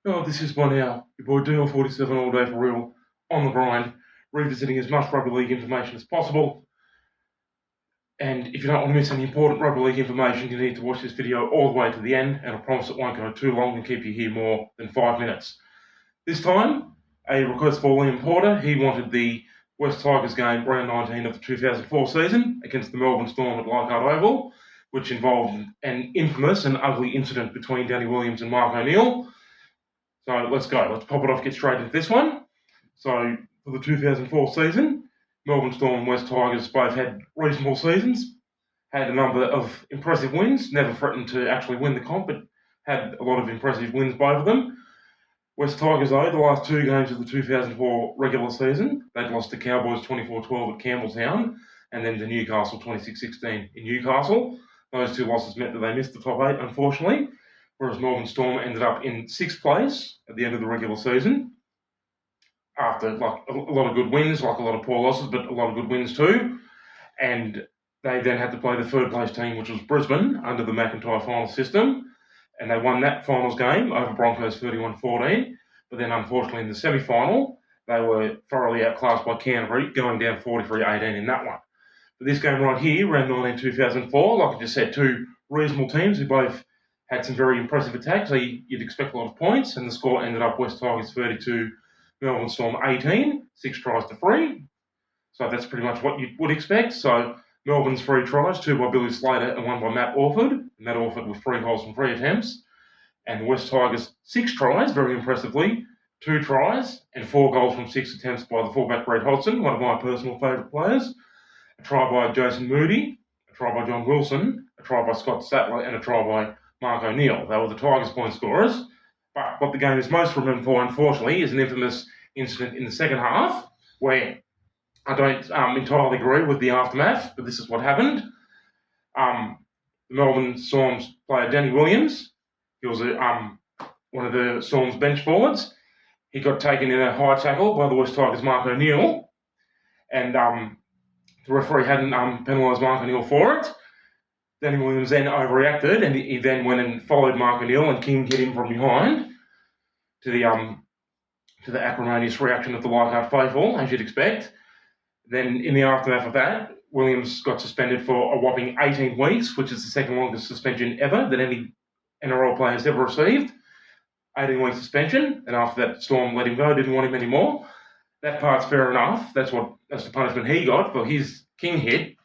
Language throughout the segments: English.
Oh, this is by now your boy DL47 all day for real, on the grind, revisiting as much rugby league information as possible. And if you don't want to miss any important rugby league information, you need to watch this video all the way to the end, and I promise it won't go too long and keep you here more than 5 minutes. This time, a request for Liam Porter. He wanted the West Tigers game, round 19 of the 2004 season, against the Melbourne Storm at Leichhardt Oval, which involved an infamous and ugly incident between Danny Williams and Mark O'Neill. So let's go. Let's pop it off, get straight into this one. So for the 2004 season, Melbourne Storm and West Tigers both had reasonable seasons, had a number of impressive wins, never threatened to actually win the comp, but had a lot of impressive wins, both of them. West Tigers, though, the last two games of the 2004 regular season, they'd lost to Cowboys 24-12 at Campbelltown and then to Newcastle 26-16 in Newcastle. Those two losses meant that they missed the top eight, unfortunately, whereas Melbourne Storm ended up in 6th place at the end of the regular season after a lot of good wins, a lot of poor losses, but a lot of good wins too. And they then had to play the 3rd place team, which was Brisbane, under the McIntyre final system. And they won that finals game over Broncos 31-14. But then, unfortunately, in the semi-final, they were thoroughly outclassed by Canterbury, going down 43-18 in that one. But this game right here, round 19 2004, like I just said, two reasonable teams who both had some very impressive attacks. So you'd expect a lot of points, and the score ended up West Tigers 32, Melbourne Storm 18, 6 tries to 3. So that's pretty much what you would expect. So Melbourne's 3 tries, 2 by Billy Slater and 1 by Matt Orford. Matt Orford with 3 goals from 3 attempts. And the West Tigers 6 tries, very impressively, 2 tries and 4 goals from 6 attempts by the fullback Brett Hodgson, one of my personal favourite players. A try by Jason Moodie, a try by John Wilson, a try by Scott Sattler, and a try by Mark O'Neill. They were the Tigers' point scorers. But what the game is most remembered for, unfortunately, is an infamous incident in the second half where I don't entirely agree with the aftermath, but this is what happened. The Melbourne Storm's player, Danny Williams, he was one of the Storm's bench forwards. He got taken in a high tackle by the West Tigers' Mark O'Neill, and the referee hadn't penalised Mark O'Neill for it. Danny Williams then overreacted, and he then went and followed Mark O'Neill and King hit him from behind to the acrimonious reaction of the Leichhardt faithful, as you'd expect. Then, in the aftermath of that, Williams got suspended for a whopping 18 weeks, which is the second longest suspension ever that any NRL player has ever received. 18-week suspension, and after that, Storm let him go, didn't want him anymore. That part's fair enough. That's the punishment he got for his King hit.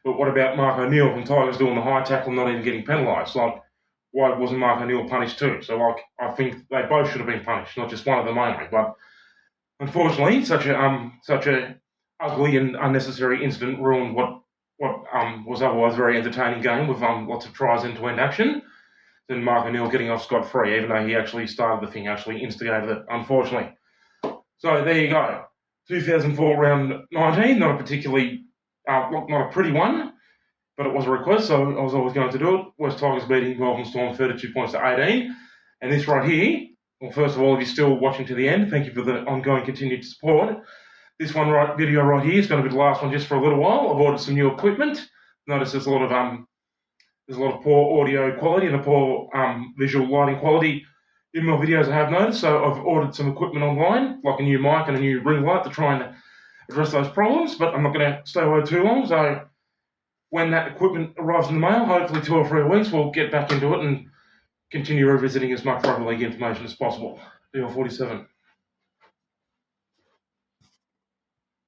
But what about Mark O'Neill from Tigers doing the high tackle and not even getting penalised? Why wasn't Mark O'Neill punished too? So, I think they both should have been punished, not just one of them only. But unfortunately, such a ugly and unnecessary incident ruined what was otherwise a very entertaining game with lots of tries end-to-end action. Then Mark O'Neill getting off scot-free, even though he actually started the thing, actually instigated it, unfortunately. So there you go. 2004 round 19, not a particularly not a pretty one, but it was a request, so I was always going to do it. West Tigers beating Melbourne Storm 32 points to 18. And this right here, well, first of all, if you're still watching to the end, thank you for the ongoing continued support. This video right here is going to be the last one just for a little while. I've ordered some new equipment. Notice there's a lot of poor audio quality and a poor visual lighting quality in my videos, I have noticed. So I've ordered some equipment online, like a new mic and a new ring light to try and address those problems, but I'm not going to stay away too long. So when that equipment arrives in the mail, hopefully 2 or 3 weeks, we'll get back into it and continue revisiting as much rugby league information as possible. DL47.